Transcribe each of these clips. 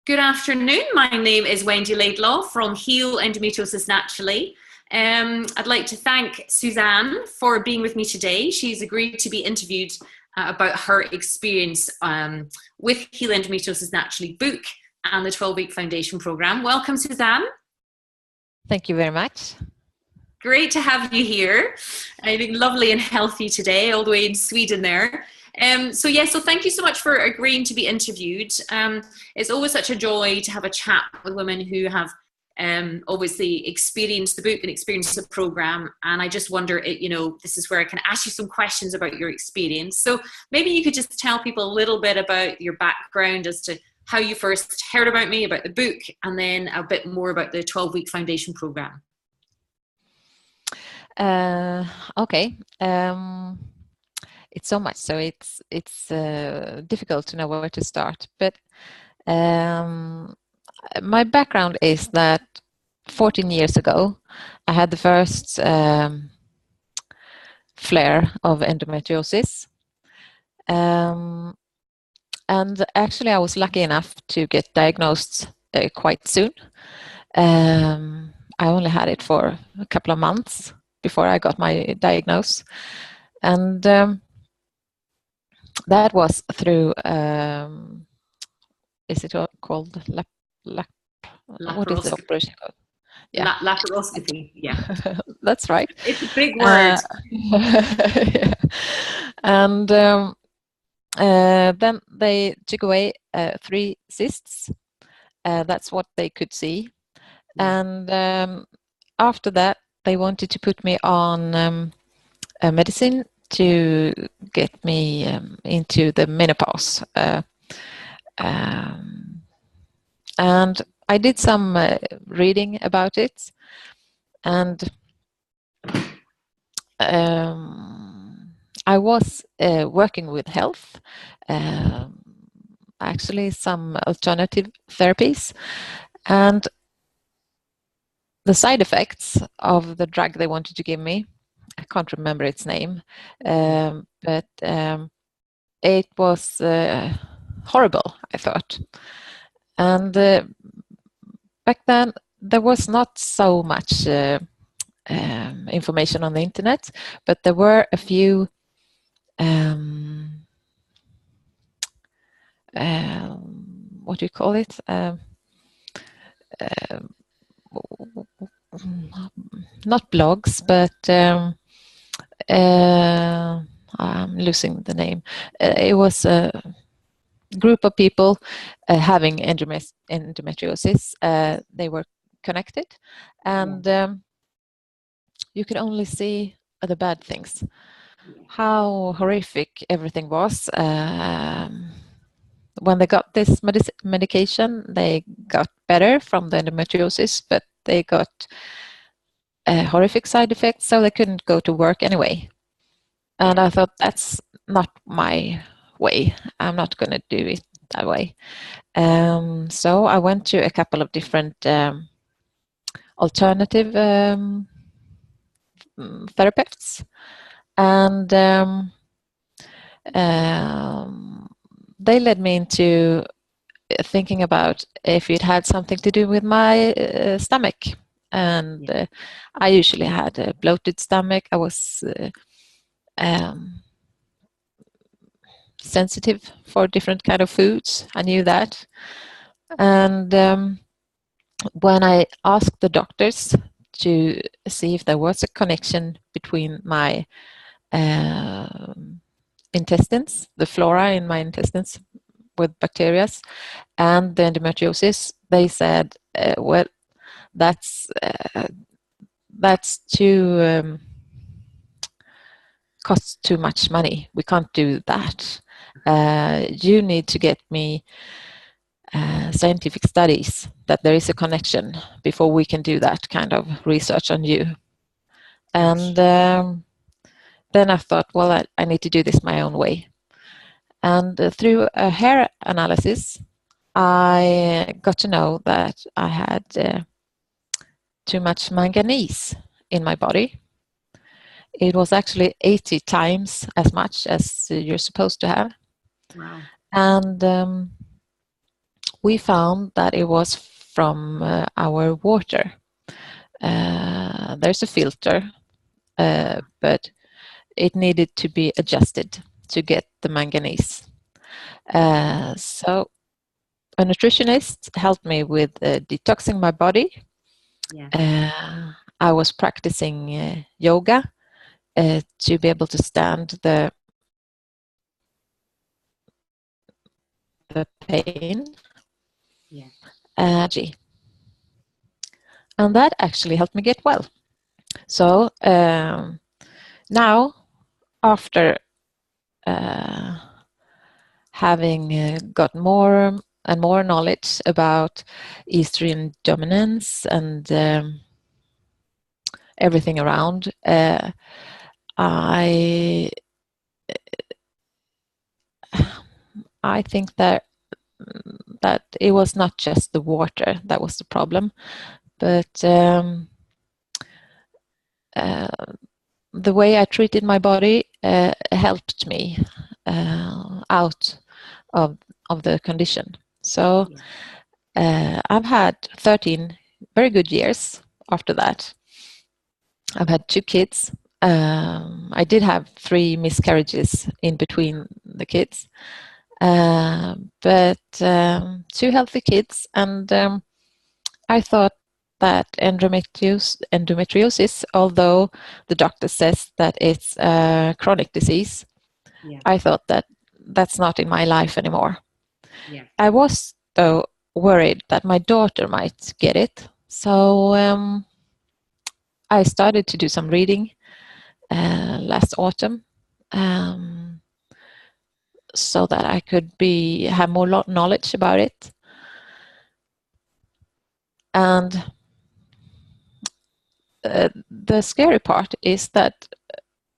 Good afternoon. My name is Wendy Laidlaw from Heal Endometriosis Naturally. I'd like to thank Susanne for being with me today. She's agreed to be interviewed about her experience with Heal Endometriosis Naturally book and the 12-week foundation program. Welcome, Susanne. Thank you very much. Great to have you here. I think lovely and healthy today, all the way in Sweden there. So thank you so much for agreeing to be interviewed. It's always such a joy to have a chat with women who have obviously experienced the book and experienced the program. And I just wonder, this is where I can ask you some questions about your experience. So maybe you could just tell people a little bit about your background as to how you first heard about me, about the book, and then a bit more about the 12-week foundation program. Okay. It's so much, so it's difficult to know where to start. But my background is that 14 years ago, I had the first flare of endometriosis. And actually, I was lucky enough to get diagnosed quite soon. I only had it for a couple of months before I got my diagnosis. And that was through, is it called what is the operation called? Yeah. Laparoscopy, yeah. That's right. It's a big word. Yeah. And then they took away 3 cysts. That's what they could see. And after that, they wanted to put me on a medicine to get me into the menopause. And I did some reading about it, and I was working with health, actually some alternative therapies, and the side effects of the drug they wanted to give me, I can't remember its name, but it was horrible, I thought. And back then, there was not so much information on the internet, but there were a few what do you call it? Not blogs, but I'm losing the name. It was a group of people having endometriosis. They were connected, and you could only see the bad things, how horrific everything was. When they got this medication, they got better from the endometriosis, but they got horrific side effects, so they couldn't go to work anyway. And I thought, that's not my way. I'm not going to do it that way. So I went to a couple of different alternative therapists, and they led me into thinking about if it had something to do with my stomach. And I usually had a bloated stomach. I was sensitive for different kind of foods. I knew that. And when I asked the doctors to see if there was a connection between my intestines, the flora in my intestines with bacteria, and the endometriosis, they said, well, that's too costs too much money. We can't do that. You need to get me scientific studies that there is a connection before we can do that kind of research on you. And then I thought, well, I need to do this my own way. And through a hair analysis, I got to know that I had too much manganese in my body. It was actually 80 times as much as you're supposed to have. Wow. And we found that it was from our water. There's a filter, but it needed to be adjusted to get the manganese. So a nutritionist helped me with detoxing my body. I was practicing yoga to be able to stand the pain. And that actually helped me get well. So now, after having got more and more knowledge about estrogen dominance and everything around, I think that it was not just the water that was the problem, but the way I treated my body helped me out of the condition. So I've had 13 very good years after that. I've had 2 kids. I did have 3 miscarriages in between the kids, but 2 healthy kids, and I thought that endometriosis, although the doctor says that it's a chronic disease, I thought that that's not in my life anymore. I was, though, worried that my daughter might get it, so I started to do some reading last autumn, so that I could have more knowledge about it. And the scary part is that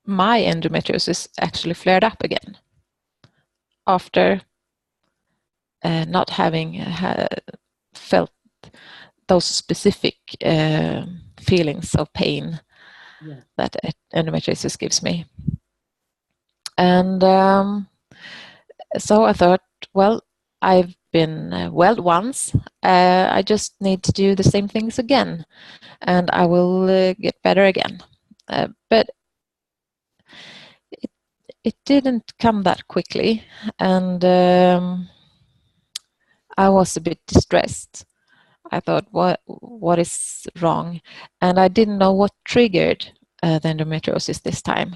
my endometriosis actually flared up again after not having felt those specific feelings of pain that endometriosis gives me. And so I thought, well, I've been well once. I just need to do the same things again, and I will get better again. But it didn't come that quickly, and I was a bit distressed. I thought, what is wrong? And I didn't know what triggered the endometriosis this time.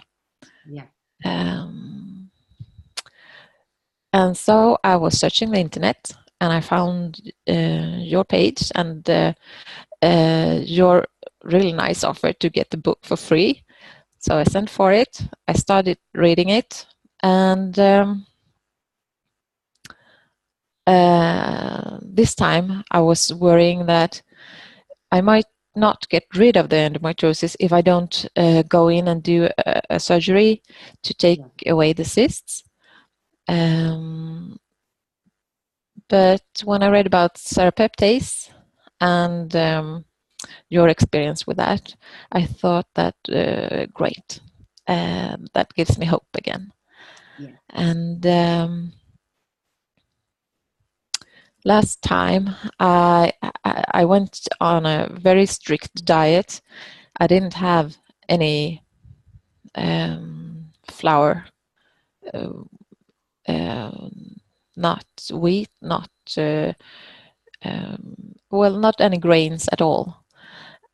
And so I was searching the internet, and I found your page and your really nice offer to get the book for free. So I sent for it. I started reading it, and this time I was worrying that I might not get rid of the endometriosis if I don't go in and do a surgery to take away the cysts. But when I read about serapeptase and your experience with that, I thought that great, that gives me hope again. And last time I went on a very strict diet. I didn't have any flour, not wheat, not not any grains at all.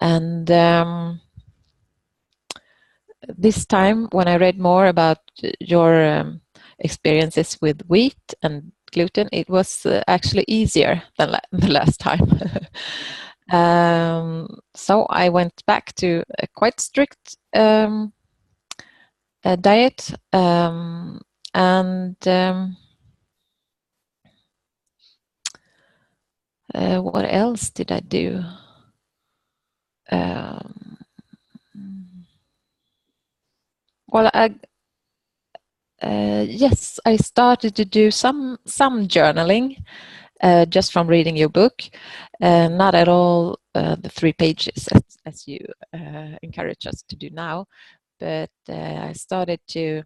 And this time, when I read more about your experiences with wheat and gluten, it was actually easier than the last time. So I went back to a quite strict diet, and what else did I do? Well, yes, I started to do some journaling just from reading your book. Not at all the 3 pages as you encourage us to do now, but I started to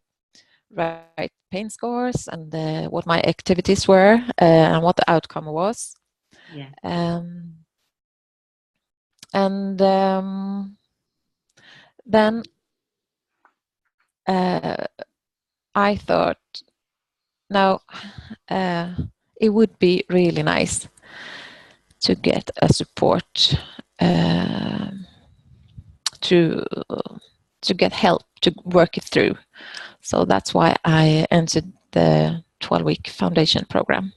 write pain scores and what my activities were and what the outcome was. Yeah. And then I thought, now it would be really nice to get a support, to get help to work it through. So that's why I entered the 12-week foundation program.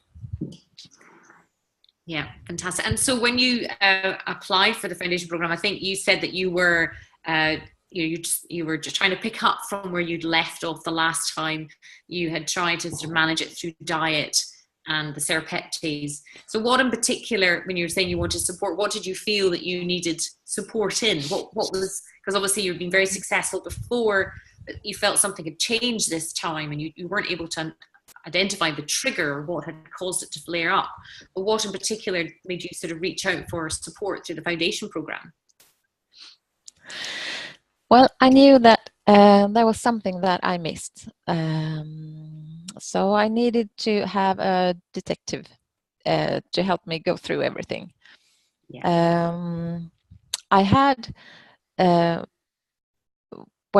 Yeah, fantastic. And so when you applied for the foundation program, I think you said that you were you were just trying to pick up from where you'd left off the last time you had tried to sort of manage it through diet and the serapeptase. So what in particular, when you were saying you wanted support, what did you feel that you needed support in? What was, because obviously you've been very successful before, but you felt something had changed this time and you weren't able to identify the trigger or what had caused it to flare up. But what in particular made you sort of reach out for support through the foundation program? Well, I knew that there was something that I missed. So I needed to have a detective to help me go through everything. Yeah. I had, when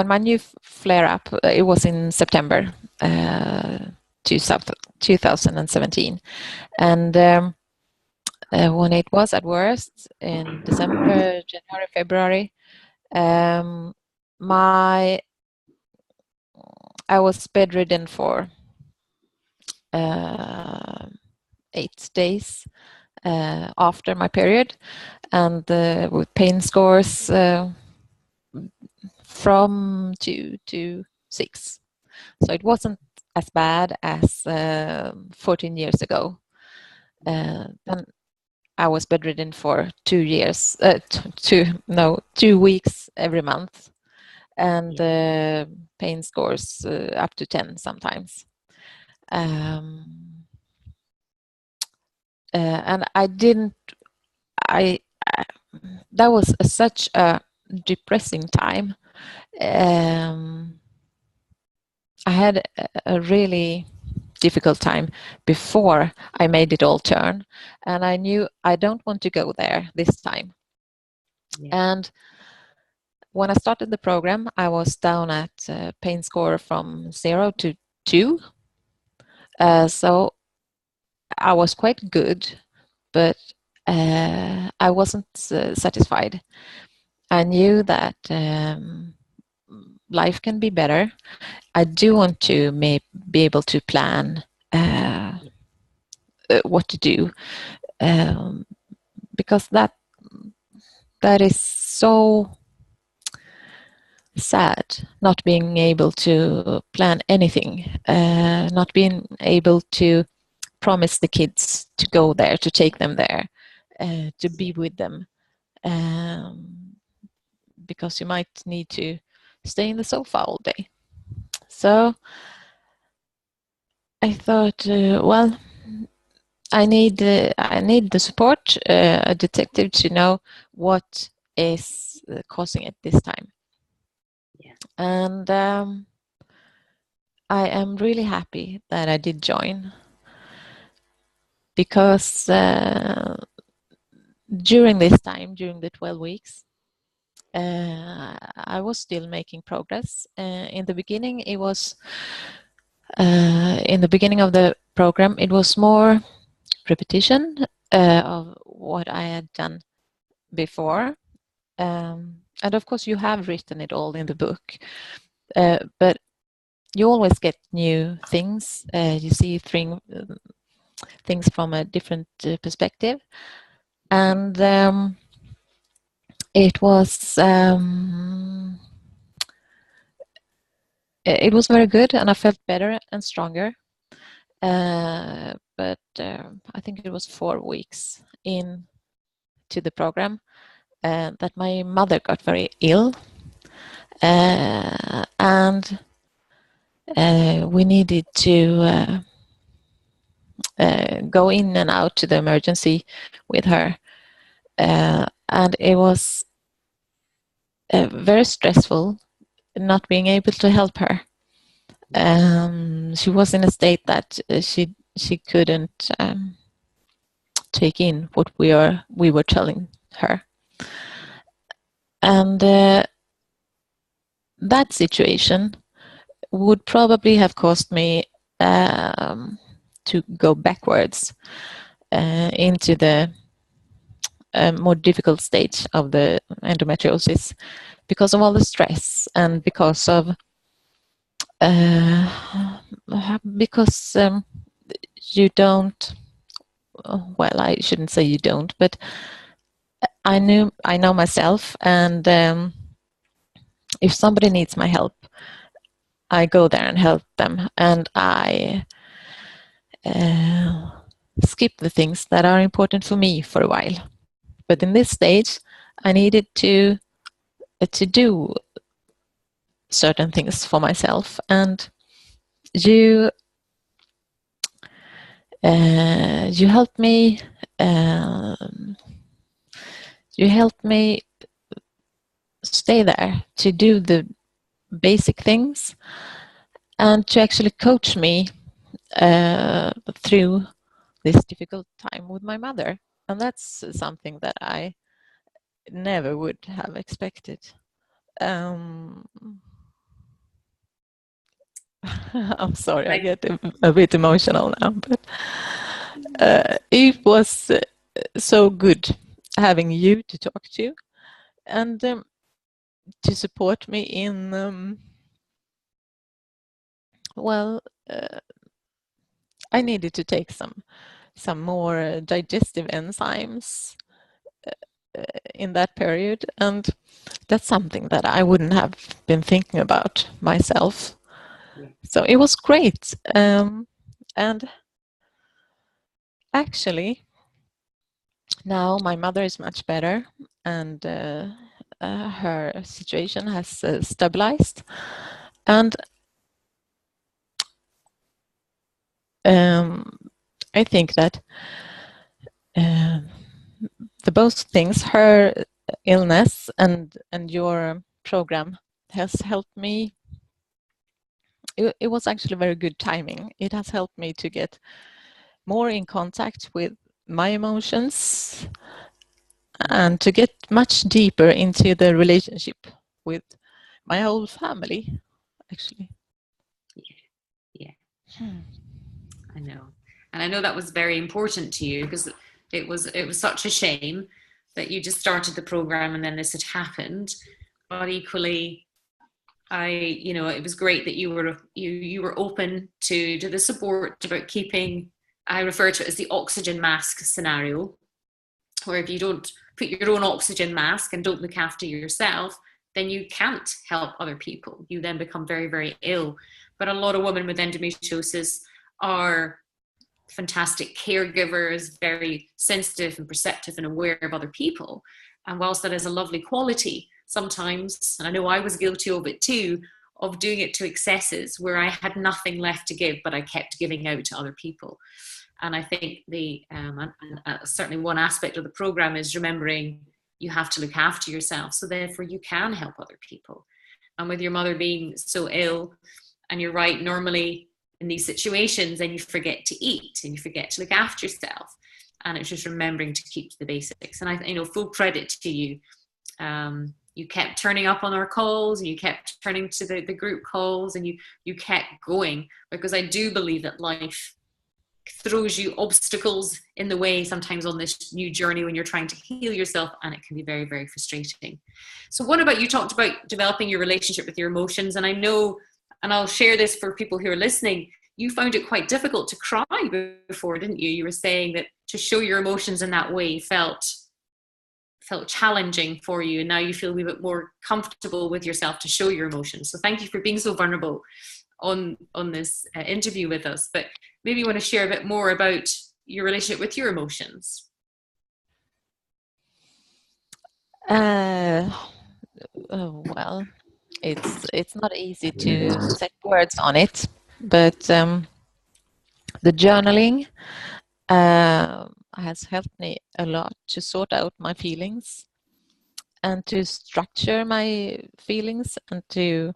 my new flare-up, it was in September 2017. And when it was at worst in December, January, February, I was bedridden for 8 days after my period, and with pain scores from 2 to 6. So it wasn't as bad as 14 years ago. Then I was bedridden for 2 years, 2 weeks every month, and pain scores up to 10 sometimes. And that was such a depressing time. I had a really difficult time before I made it all turn, and I knew I don't want to go there this time. Yeah. And when I started the program, I was down at pain score from 0 to 2. So I was quite good, but I wasn't satisfied. I knew that life can be better. I do want to be able to plan what to do, because that is so sad, not being able to plan anything, not being able to promise the kids to go there, to take them there, to be with them, because you might need to stay in the sofa all day. So I thought, well, I need the support, a detective, to know what is causing it this time. Yeah. And I am really happy that I did join, because during this time, during the 12 weeks, I was still making progress. In the beginning, it was in the beginning of the program, it was more repetition of what I had done before. And of course, you have written it all in the book, but you always get new things. You see things from a different perspective, and it was very good, and I felt better and stronger. But I think it was 4 weeks into the program that my mother got very ill, and we needed to go in and out to the emergency with her, and it was very stressful not being able to help her. She was in a state that she couldn't take in what we were telling her. And that situation would probably have caused me to go backwards into the more difficult stage of the endometriosis, because of all the stress and because of you don't, well, I shouldn't say you don't, but I know myself, and if somebody needs my help, I go there and help them, and I skip the things that are important for me for a while. But in this stage, I needed to do certain things for myself, and you helped me. You helped me stay there to do the basic things and to actually coach me through this difficult time with my mother. And that's something that I never would have expected. I'm sorry, I get a bit emotional now, but it was so good having you to talk to, and to support me in I needed to take some more digestive enzymes in that period, and that's something that I wouldn't have been thinking about myself. So it was great, and actually now my mother is much better, and her situation has stabilized, and I think that the both things, her illness and your program, has helped me. It was actually very good timing. It has helped me to get more in contact with my emotions and to get much deeper into the relationship with my whole family, actually. Yeah. I know. And I know that was very important to you, because it was such a shame that you just started the program and then this had happened. But equally, it was great that you were open to the support about keeping, I refer to it as the oxygen mask scenario, where if you don't put your own oxygen mask and don't look after yourself, then you can't help other people. You then become very, very ill. But a lot of women with endometriosis are fantastic caregivers, very sensitive and perceptive and aware of other people. And whilst that is a lovely quality, sometimes, and I know I was guilty of it too, of doing it to excesses where I had nothing left to give, but I kept giving out to other people. And I think certainly one aspect of the program is remembering you have to look after yourself, so therefore you can help other people. And with your mother being so ill, and you're right, normally in these situations, then you forget to eat and you forget to look after yourself. And it's just remembering to keep the basics. And I full credit to you. You kept turning up on our calls, and you kept turning to the group calls, and you kept going, because I do believe that life throws you obstacles in the way sometimes on this new journey when you're trying to heal yourself, and it can be very, very frustrating. So what about, you talked about developing your relationship with your emotions, and I know, and I'll share this for people who are listening, you found it quite difficult to cry before, didn't you? You were saying that to show your emotions in that way felt challenging for you, and now you feel a wee bit more comfortable with yourself to show your emotions. So thank you for being so vulnerable on this interview with us. But maybe you want to share a bit more about your relationship with your emotions. Well, it's not easy to set words on it, but the journaling has helped me a lot to sort out my feelings and to structure my feelings and to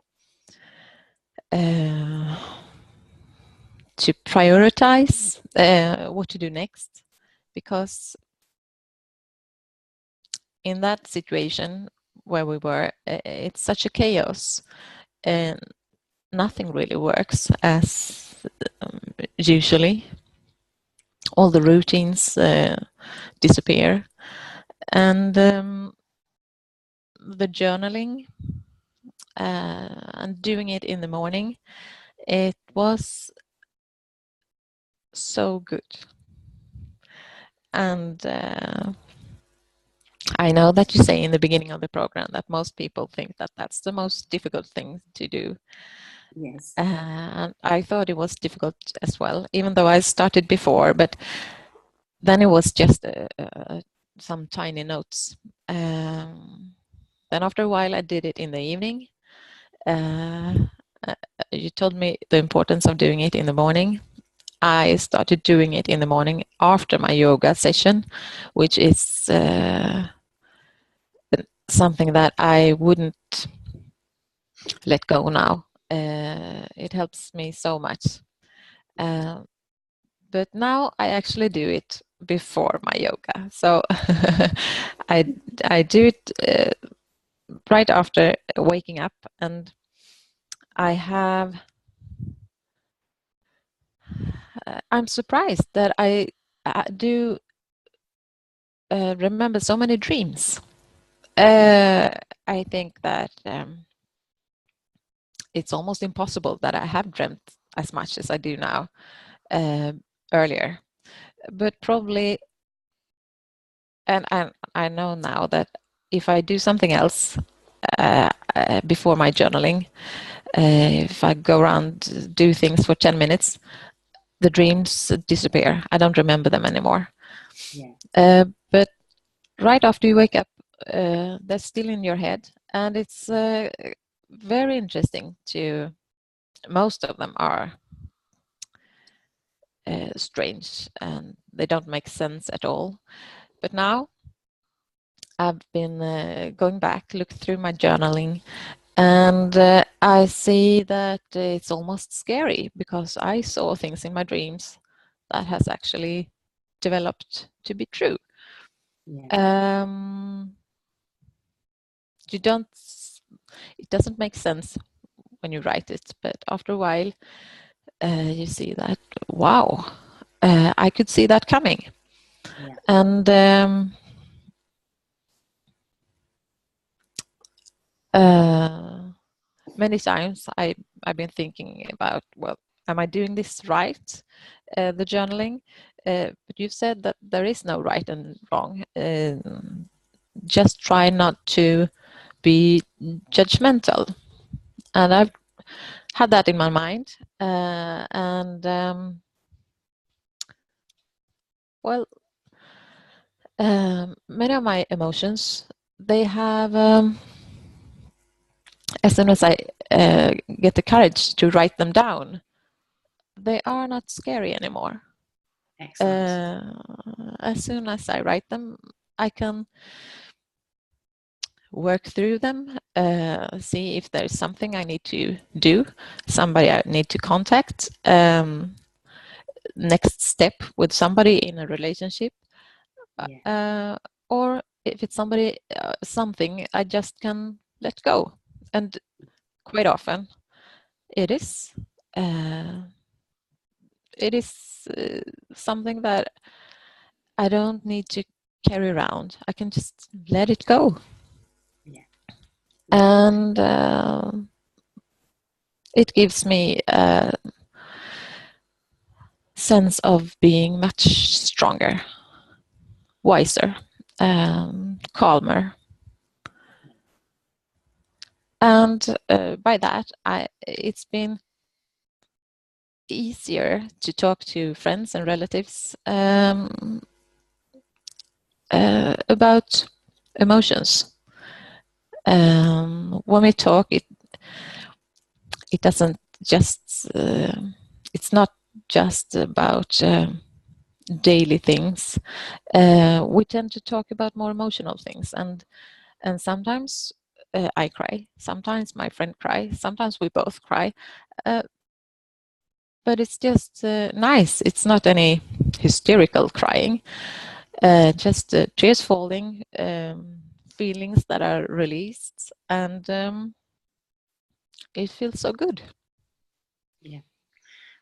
prioritize what to do next, because in that situation where we were, it's such a chaos, and nothing really works as usually. All the routines disappear, and the journaling and doing it in the morning, it was so good. And I know that you say in the beginning of the program that most people think that that's the most difficult thing to do. Yes. And I thought it was difficult as well, even though I started before, but then it was just some tiny notes. Then after a while I did it in the evening. You told me the importance of doing it in the morning. I started doing it in the morning after my yoga session, which is something that I wouldn't let go now. It helps me so much. But now I actually do it before my yoga. So I do it right after waking up, and I'm surprised that I do remember so many dreams. I think that it's almost impossible that I have dreamt as much as I do now earlier. But probably, and I know now that if I do something else before my journaling, if I go around, do things for 10 minutes, the dreams disappear. I don't remember them anymore. Yeah. But right after you wake up, they're still in your head, and it's very interesting to. Most of them are strange and they don't make sense at all. But now I've been going back, look through my journaling, and I see that it's almost scary because I saw things in my dreams that has actually developed to be true. Yeah. You don't. It doesn't make sense when you write it, but after a while, you see that wow, I could see that coming, Yeah. and many times I've been thinking about, well, am I doing this right, the journaling? But you said that there is no right and wrong. Just try not to be judgmental. And I've had that in my mind. And well, many of my emotions, they have, as soon as I get the courage to write them down, they are not scary anymore. As soon as I write them, I can work through them, see if there's something I need to do, somebody I need to contact, next step with somebody in a relationship, or if it's somebody, something I just can let go. And quite often it is something that I don't need to carry around. I can just let it go. Yeah. And it gives me a sense of being much stronger, wiser, calmer. And by that, it's been easier to talk to friends and relatives about emotions. When we talk, it doesn't just, it's not just about daily things. We tend to talk about more emotional things, and sometimes I cry, sometimes my friend cries, sometimes we both cry. But it's just nice. It's not any hysterical crying. just tears falling, feelings that are released, and it feels so good. Yeah.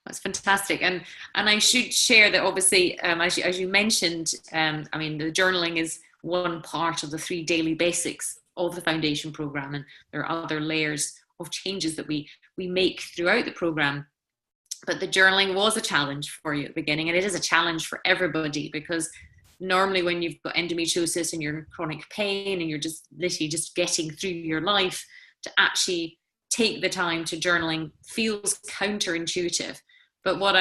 That's fantastic, and I should share that obviously, as you mentioned, I mean, the journaling is one part of the 3 daily basics of the foundation program, and there are other layers of changes that we make throughout the program. But the journaling was a challenge for you at the beginning, and it is a challenge for everybody, because normally when you've got endometriosis and you're in chronic pain and you're just literally just getting through your life, to actually take the time to journaling feels counterintuitive. But what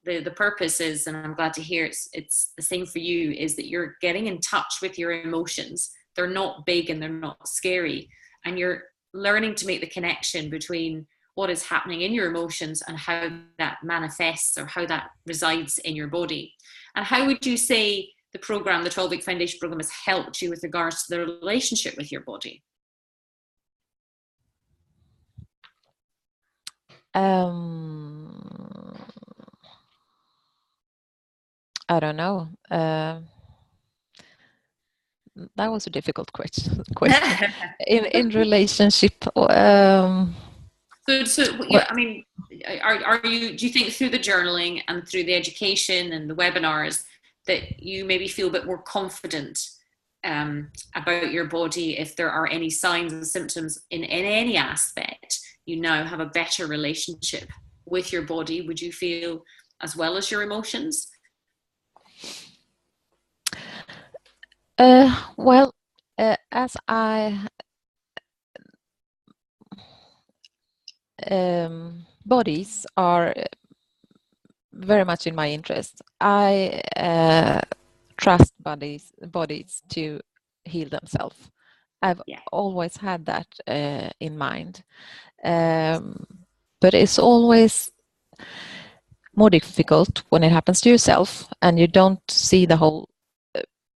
the purpose is, and I'm glad to hear it's the same for you, is that you're getting in touch with your emotions. They're not big and they're not scary, and you're learning to make the connection between what is happening in your emotions and how that manifests or how that resides in your body. And how would you say the program, the 12-week foundation program, has helped you with regards to the relationship with your body? I don't know. That was a difficult question. in relationship. I mean, are you? Do you think through the journaling and through the education and the webinars that you maybe feel a bit more confident about your body? If there are any signs and symptoms in any aspect, you now have a better relationship with your body. Would you feel, as well as your emotions? Well, as I bodies are very much in my interest. I trust bodies to heal themselves. I've always had that in mind, but it's always more difficult when it happens to yourself and you don't see the whole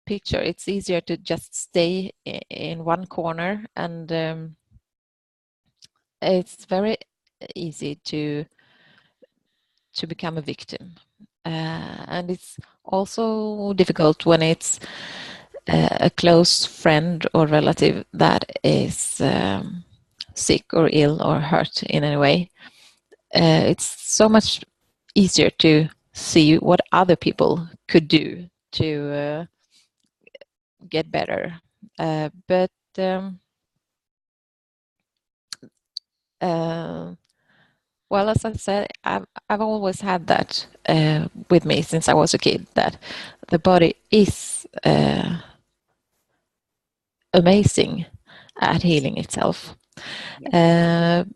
picture. It's easier to just stay in one corner, and it's very easy to become a victim, and it's also difficult when it's a close friend or relative that is sick or ill or hurt in any way. It's so much easier to see what other people could do to get better, but well, as I said, I've always had that with me since I was a kid, that the body is amazing at healing itself. And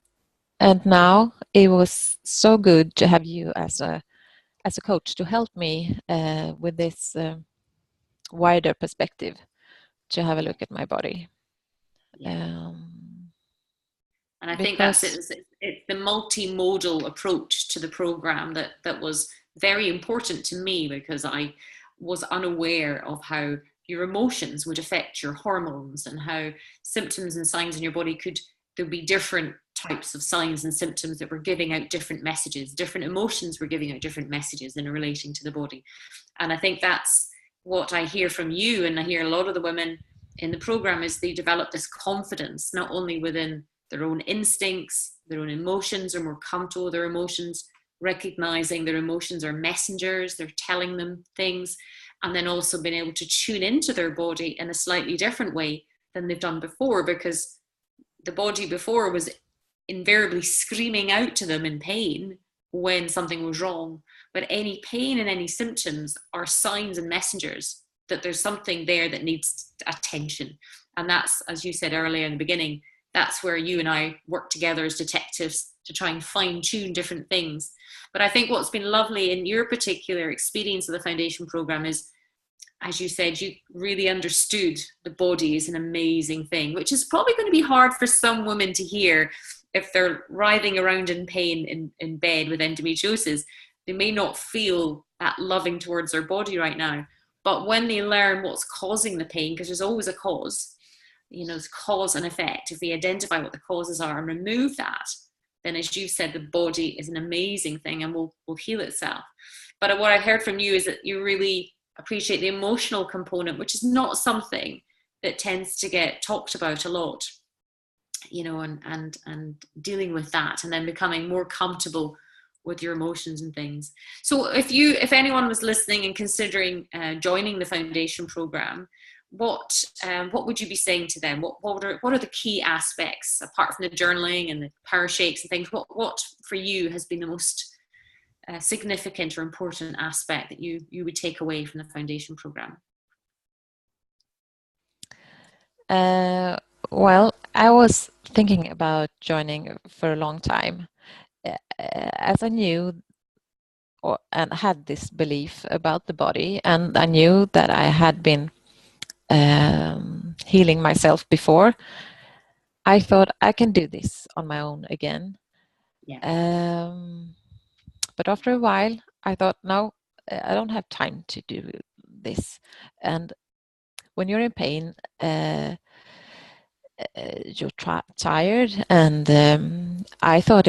now it was so good to have you as a coach to help me with this wider perspective, to have a look at my body. And I think that's it. It's the multimodal approach to the program that was very important to me, because I was unaware of how your emotions would affect your hormones, and how symptoms and signs in your body there'd be different types of signs and symptoms that were giving out different messages. Different emotions were giving out different messages in relation to the body. And I think that's what I hear from you, and I hear a lot of the women in the program, is they develop this confidence, not only within their own instincts, their own emotions, are more comfortable with their emotions, recognizing their emotions are messengers, they're telling them things, and then also being able to tune into their body in a slightly different way than they've done before, because the body before was invariably screaming out to them in pain when something was wrong. But any pain and any symptoms are signs and messengers that there's something there that needs attention. And that's, as you said earlier in the beginning, that's where you and I work together as detectives to try and fine tune different things. But I think what's been lovely in your particular experience of the foundation program is, as you said, you really understood the body is an amazing thing, which is probably going to be hard for some women to hear if they're writhing around in pain in bed with endometriosis. They may not feel that loving towards their body right now. But when they learn what's causing the pain, because there's always a cause, there's cause and effect. If we identify what the causes are and remove that, then, as you said, the body is an amazing thing and will heal itself. But what I heard from you is that you really appreciate the emotional component, which is not something that tends to get talked about a lot, you know, and dealing with that, and then becoming more comfortable with your emotions and things. So if anyone was listening and considering joining the foundation program, what would you be saying to them? What are the key aspects, apart from the journaling and the power shakes and things? What for you has been the most significant or important aspect that you would take away from the foundation program? Well, I was thinking about joining for a long time, as I knew and had this belief about the body, and I knew that I had been healing myself before. I thought I can do this on my own again. Yeah. But after a while, I thought, no, I don't have time to do this. And when you're in pain, you're tired, and I thought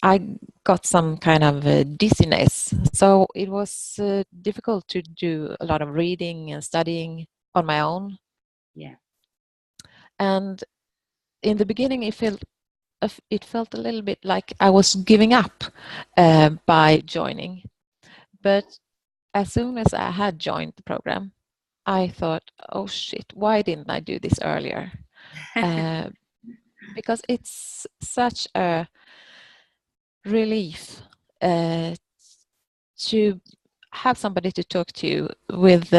I got some kind of dizziness. So it was difficult to do a lot of reading and studying on my own. Yeah. And in the beginning, it felt a little bit like I was giving up by joining. But as soon as I had joined the program, I thought, oh shit, why didn't I do this earlier? Because it's such a relief to have somebody to talk to with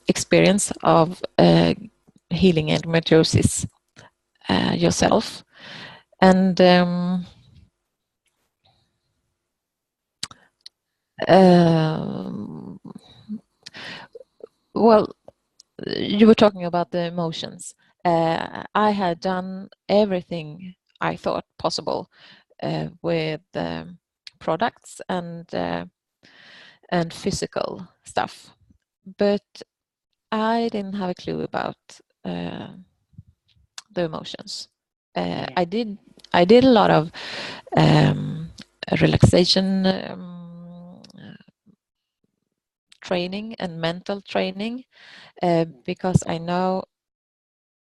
experience of healing endometriosis yourself. And well, you were talking about the emotions. I had done everything I thought possible with products and physical stuff, but I didn't have a clue about the emotions. Yeah. I did a lot of relaxation training and mental training because I know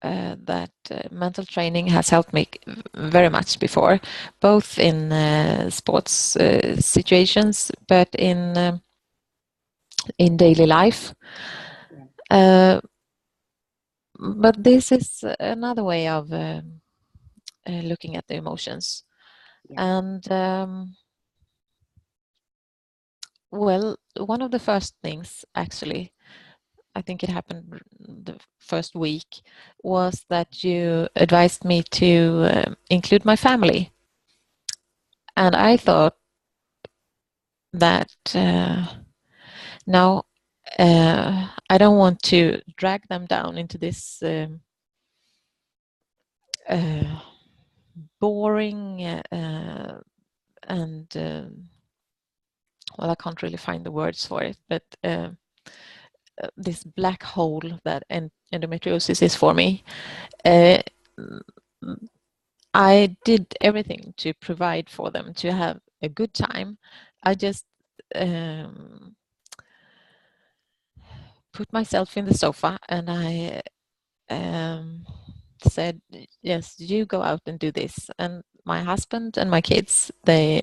that mental training has helped me very much before, both in sports situations, but in daily life. But this is another way of looking at the emotions. Yeah. And well, one of the first things, actually, I think it happened the first week, was that you advised me to include my family. And I thought that no, I don't want to drag them down into this boring and well, I can't really find the words for it, but this black hole that endometriosis is for me. I did everything to provide for them to have a good time. I just put myself in the sofa and I said, yes, you go out and do this. And my husband and my kids, they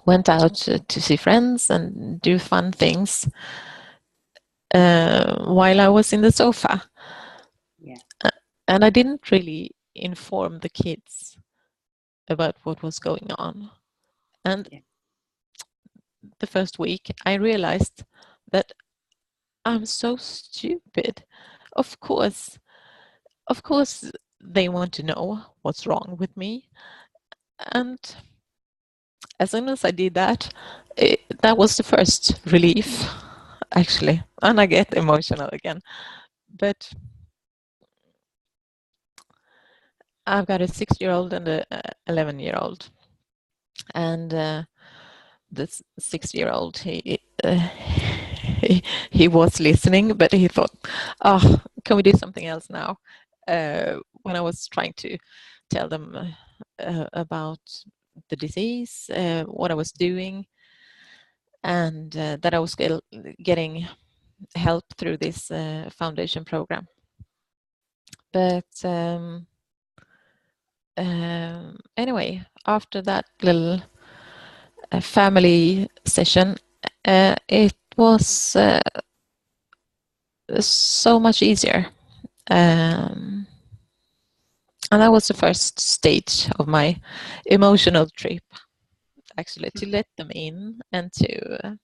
went out to see friends and do fun things while I was in the sofa. Yeah. And I didn't really inform the kids about what was going on. And the first week, I realized that I'm so stupid. Of course, they want to know what's wrong with me. And as soon as I did that, that was the first relief, actually. And I get emotional again. But I've got a 6-year-old and a 11-year-old. And the 6-year-old, he was listening, but he thought, oh, can we do something else now? When I was trying to tell them about the disease, what I was doing. and that I was still getting help through this foundation program. But anyway, after that little family session, it was so much easier. And that was the first stage of my emotional trip, actually, to let them in and to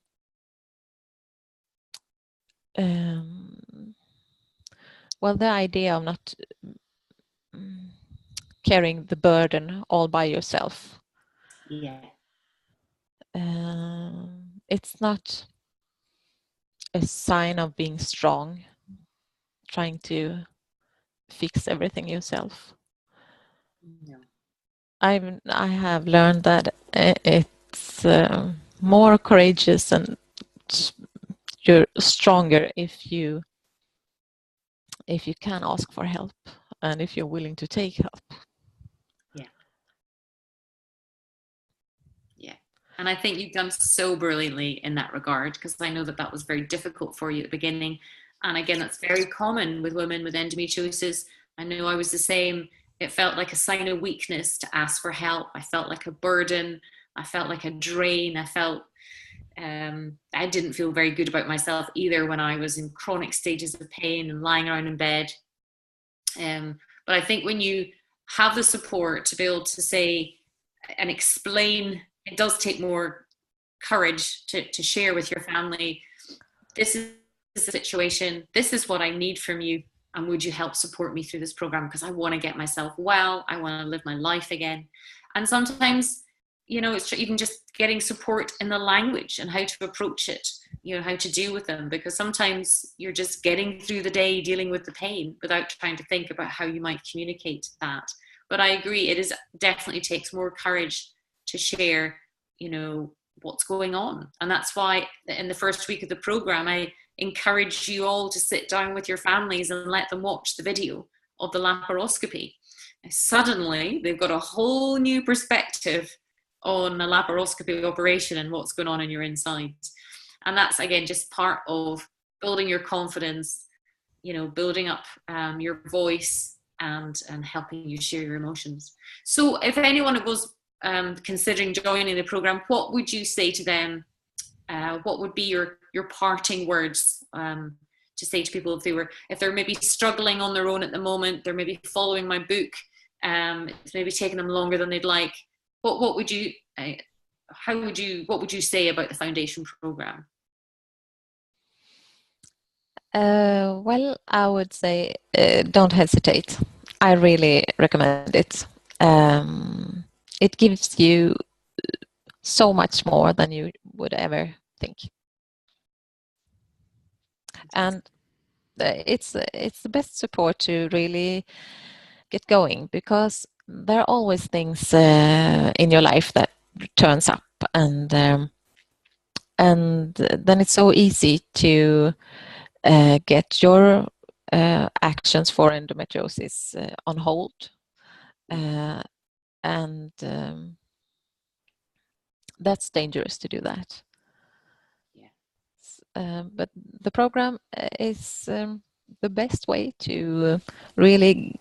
well, the idea of not carrying the burden all by yourself. Yeah. It's not a sign of being strong, trying to fix everything yourself. No. I have learned that it's more courageous and you're stronger if you can ask for help and if you're willing to take help. Yeah. Yeah. And I think you've done so brilliantly in that regard, because I know that that was very difficult for you at the beginning. And again, that's very common with women with endometriosis. I know I was the same. It felt like a sign of weakness to ask for help. I felt like a burden. I felt like a drain. I didn't feel very good about myself either when I was in chronic stages of pain and lying around in bed. But I think when you have the support to be able to say and explain, it does take more courage to share with your family, this is the situation, this is what I need from you, and would you help support me through this program, because I want to get myself well, I want to live my life again. And sometimes, you know, it's even just getting support in the language and how to approach it, you know, how to deal with them, because sometimes you're just getting through the day dealing with the pain without trying to think about how you might communicate that. But I agree, it is definitely takes more courage to share, you know, what's going on. And that's why in the first week of the program, I encourage you all to sit down with your families and let them watch the video of the laparoscopy. Suddenly, they've got a whole new perspective on a laparoscopy operation and what's going on in your insides. And that's, again, just part of building your confidence, you know, building up your voice and helping you share your emotions. So if anyone was considering joining the program, what would you say to them? What would be your parting words to say to people if they're maybe struggling on their own at the moment, they're maybe following my book, it's maybe taking them longer than they'd like. What would you say about the foundation program? Well, I would say don't hesitate. I really recommend it. It gives you so much more than you would ever think. And it's the best support to really get going, because there are always things in your life that turns up, and then it's so easy to get your actions for endometriosis on hold, and that's dangerous to do that. Yeah. But the program is the best way to really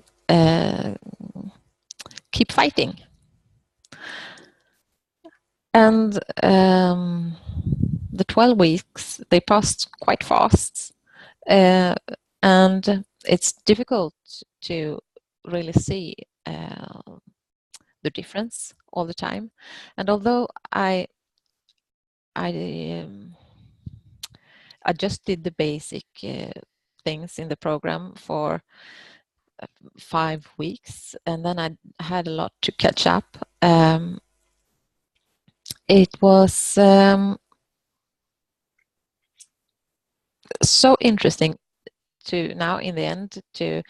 keep fighting. And the 12 weeks, they passed quite fast. And it's difficult to really see the difference all the time. And although I just did the basic things in the program for 5 weeks, and then I had a lot to catch up. It was so interesting to now in the end to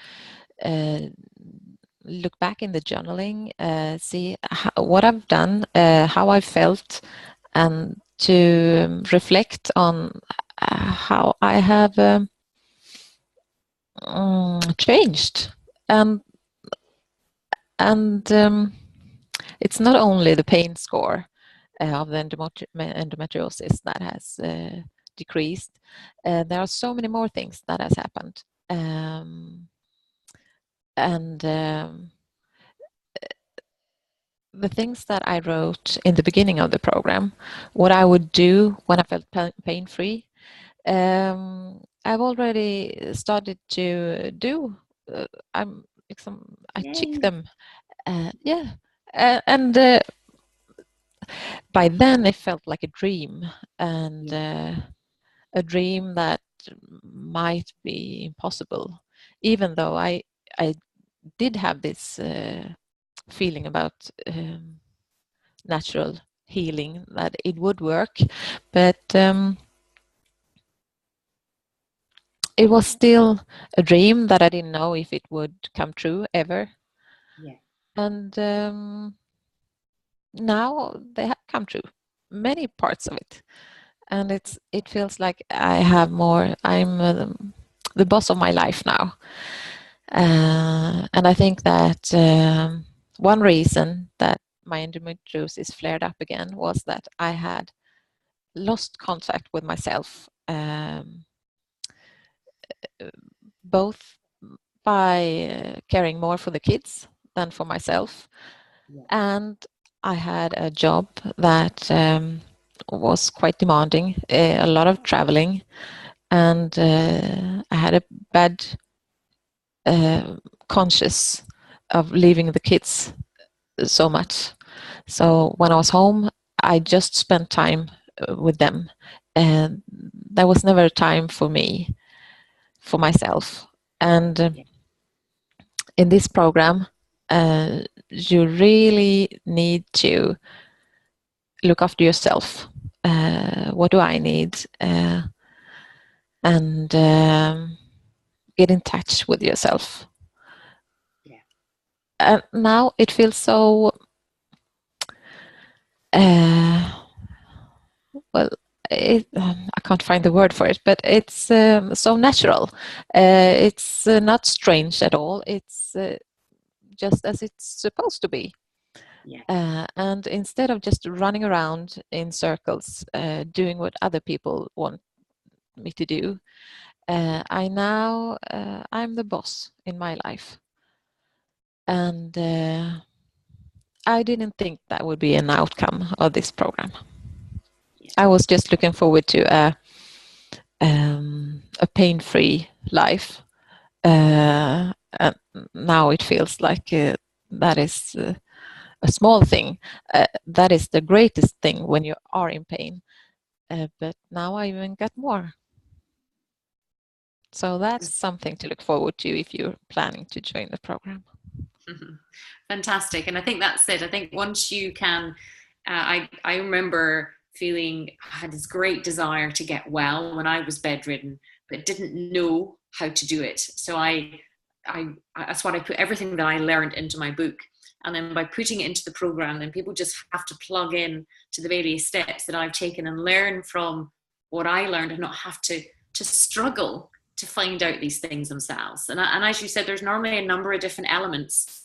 look back in the journaling, see what I've done, how I felt, and to reflect on how I have changed. And it's not only the pain score, of the endometriosis that has decreased. There are so many more things that has happened. The things that I wrote in the beginning of the program, what I would do when I felt pain-free, I've already started to do. I check them. And by then it felt like a dream, and a dream that might be impossible, even though I did have this feeling about natural healing, that it would work, but it was still a dream that I didn't know if it would come true ever. And now they have come true, many parts of it, and it feels like I have more. I'm the boss of my life now, and I think that one reason that my endometriosis flared up again was that I had lost contact with myself, both by caring more for the kids than for myself, and I had a job that was quite demanding, a lot of traveling, and I had a bad conscious of leaving the kids so much. So when I was home, I just spent time with them, and there was never time for me, for myself. And in this program, you really need to look after yourself. What do I need? And get in touch with yourself. And now it feels so well, I can't find the word for it, but it's so natural. It's not strange at all. It's just as it's supposed to be. And instead of just running around in circles, doing what other people want me to do, I'm the boss in my life. And I didn't think that would be an outcome of this program. I was just looking forward to a pain-free life. And now it feels like that is a small thing. That is the greatest thing when you are in pain. But now I even got more. So that's something to look forward to if you're planning to join the program. Fantastic. And I think that's it. I think once you can, I remember feeling I had this great desire to get well when I was bedridden, but didn't know how to do it. So that's what I put everything that I learned into my book. And then by putting it into the program, then people just have to plug in to the various steps that I've taken and learn from what I learned, and not have to struggle to find out these things themselves. And as you said, there's normally a number of different elements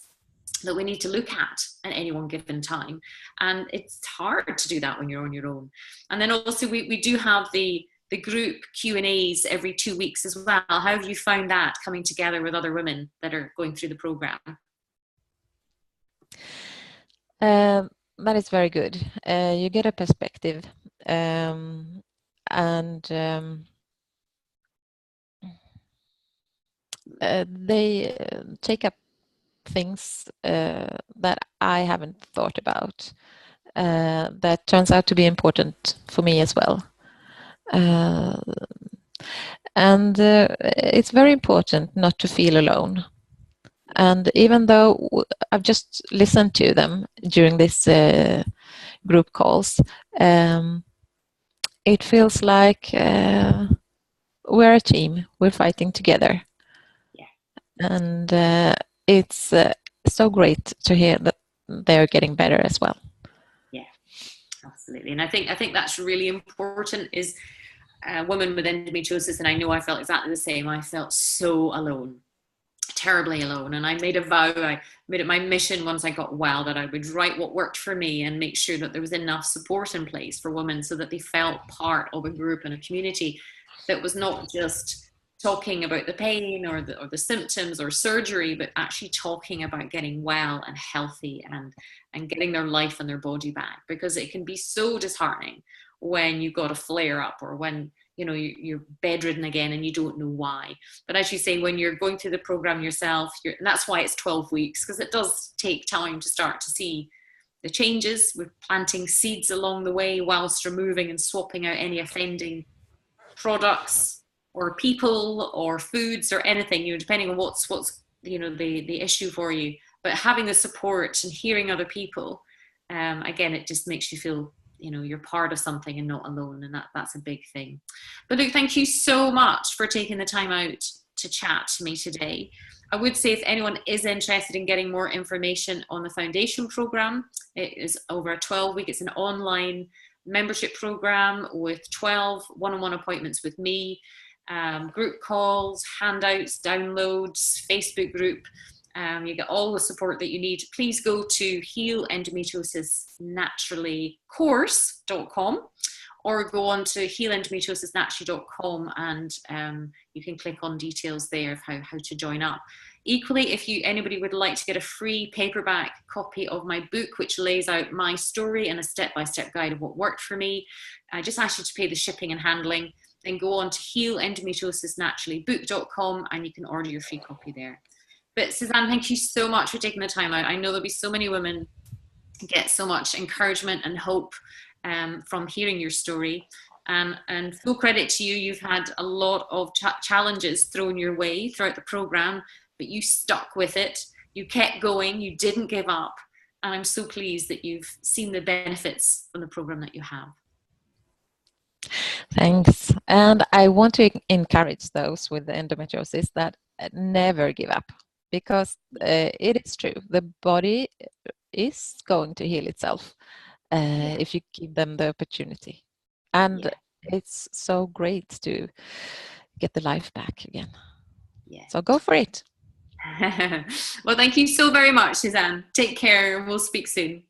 that we need to look at any one given time. And it's hard to do that when you're on your own. And then also we do have the group Q&As every 2 weeks as well. How have you found that, coming together with other women that are going through the program? That is very good. You get a perspective, and they take up things that I haven't thought about, that turns out to be important for me as well. And it's very important not to feel alone. And even though I've just listened to them during this group calls, it feels like we're a team. We're fighting together. And it's so great to hear that they're getting better as well. Yeah, absolutely. And I think that's really important, is women with endometriosis, and I know I felt exactly the same. I felt so alone, terribly alone. And I made a vow, I made it my mission once I got well, that I would write what worked for me and make sure that there was enough support in place for women so that they felt part of a group and a community that was not just talking about the pain or the symptoms or surgery, but actually talking about getting well and healthy and getting their life and their body back, because it can be so disheartening when you got a flare up or when you're bedridden again and you don't know why. But as you say, when you're going through the program yourself, and that's why it's 12 weeks, because it does take time to start to see the changes. We're planting seeds along the way whilst removing and swapping out any offending products or people or foods or anything, depending on what's the issue for you. But having the support and hearing other people, again, it just makes you feel you're part of something and not alone, and that's a big thing. But look, thank you so much for taking the time out to chat to me today. I would say if anyone is interested in getting more information on the foundation program, it is over a 12-week, it's an online membership program with 12 one-on-one appointments with me, group calls, handouts, downloads, Facebook group. You get all the support that you need. Please go to healendometriosisnaturally.com or go on to healendometriosisnaturally.com and you can click on details there of how to join up. Equally, if anybody would like to get a free paperback copy of my book, which lays out my story and a step-by-step guide of what worked for me, I just ask you to pay the shipping and handling. Then go on to healendometriosisnaturallybook.com and you can order your free copy there. But Susanne, thank you so much for taking the time out. I know there'll be so many women get so much encouragement and hope from hearing your story. And full credit to you. You've had a lot of challenges thrown your way throughout the program, but you stuck with it. You kept going. You didn't give up. And I'm so pleased that you've seen the benefits from the program that you have. Thanks. And I want to encourage those with the endometriosis that never give up, because it is true. The body is going to heal itself if you give them the opportunity. And it's so great to get the life back again. So go for it. Well, thank you so very much, Susanne. Take care. We'll speak soon.